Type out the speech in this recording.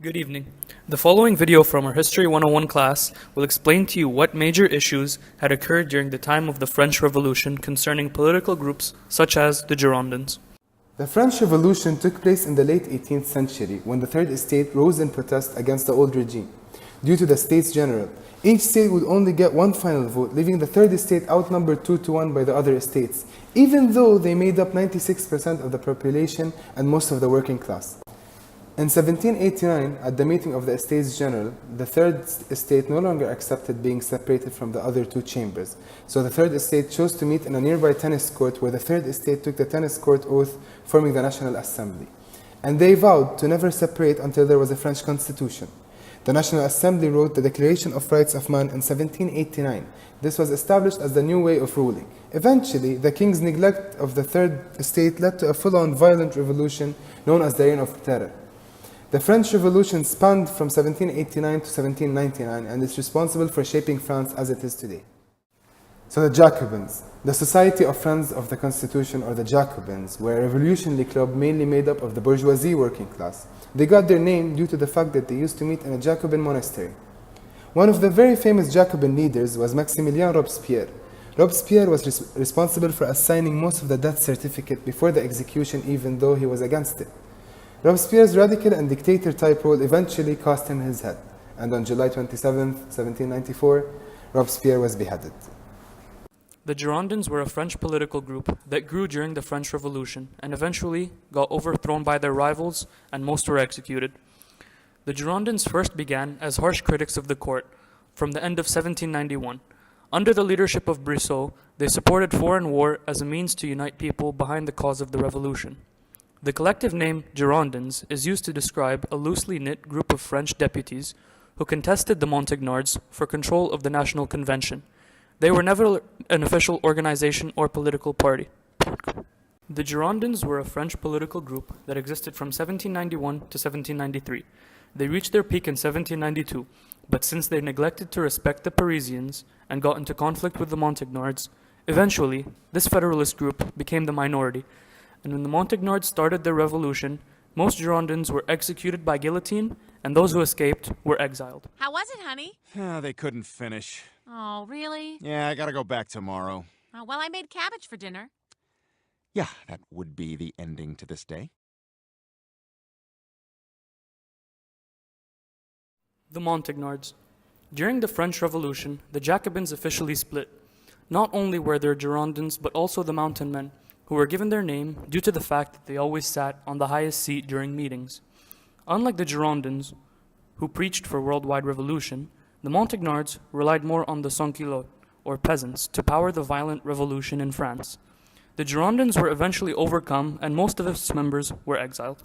Good evening. The following video from our History 101 class will explain to you what major issues had occurred during the time of the French Revolution concerning political groups such as the Girondins. The French Revolution took place in the late 18th century when the Third Estate rose in protest against the old regime. Due to the States General, each state would only get one final vote, leaving the Third Estate outnumbered 2-1 by the other estates, even though they made up 96% of the population and most of the working class. In 1789, at the meeting of the Estates General, the Third Estate no longer accepted being separated from the other two chambers. So the Third Estate chose to meet in a nearby tennis court where the Third Estate took the tennis court oath, forming the National Assembly. And they vowed to never separate until there was a French Constitution. The National Assembly wrote the Declaration of Rights of Man in 1789. This was established as the new way of ruling. Eventually, the king's neglect of the Third Estate led to a full-on violent revolution known as the Reign of Terror. The French Revolution spanned from 1789 to 1799 and is responsible for shaping France as it is today. So the Jacobins, the Society of Friends of the Constitution, or the Jacobins, were a revolutionary club mainly made up of the bourgeoisie working class. They got their name due to the fact that they used to meet in a Jacobin monastery. One of the very famous Jacobin leaders was Maximilien Robespierre. Robespierre was responsible for assigning most of the death certificate before the execution, even though he was against it. Robespierre's radical and dictator-type role eventually cost him his head, and on July 27, 1794, Robespierre was beheaded. The Girondins were a French political group that grew during the French Revolution and eventually got overthrown by their rivals, and most were executed. The Girondins first began as harsh critics of the court from the end of 1791. Under the leadership of Brissot, they supported foreign war as a means to unite people behind the cause of the revolution. The collective name Girondins is used to describe a loosely knit group of French deputies who contested the Montagnards for control of the National Convention. They were never an official organization or political party. The Girondins were a French political group that existed from 1791 to 1793. They reached their peak in 1792, but since they neglected to respect the Parisians and got into conflict with the Montagnards, eventually this federalist group became the minority. And when the Montagnards started their revolution, most Girondins were executed by guillotine, and those who escaped were exiled. How was it, honey? They couldn't finish. Oh, really? Yeah, I gotta go back tomorrow. Oh, well, I made cabbage for dinner. Yeah, that would be the ending to this day. The Montagnards. During the French Revolution, the Jacobins officially split. Not only were there Girondins, but also the Mountain Men, who were given their name due to the fact that they always sat on the highest seat during meetings. Unlike the Girondins, who preached for worldwide revolution, the Montagnards relied more on the sans-culottes, or peasants, to power the violent revolution in France. The Girondins were eventually overcome, and most of its members were exiled.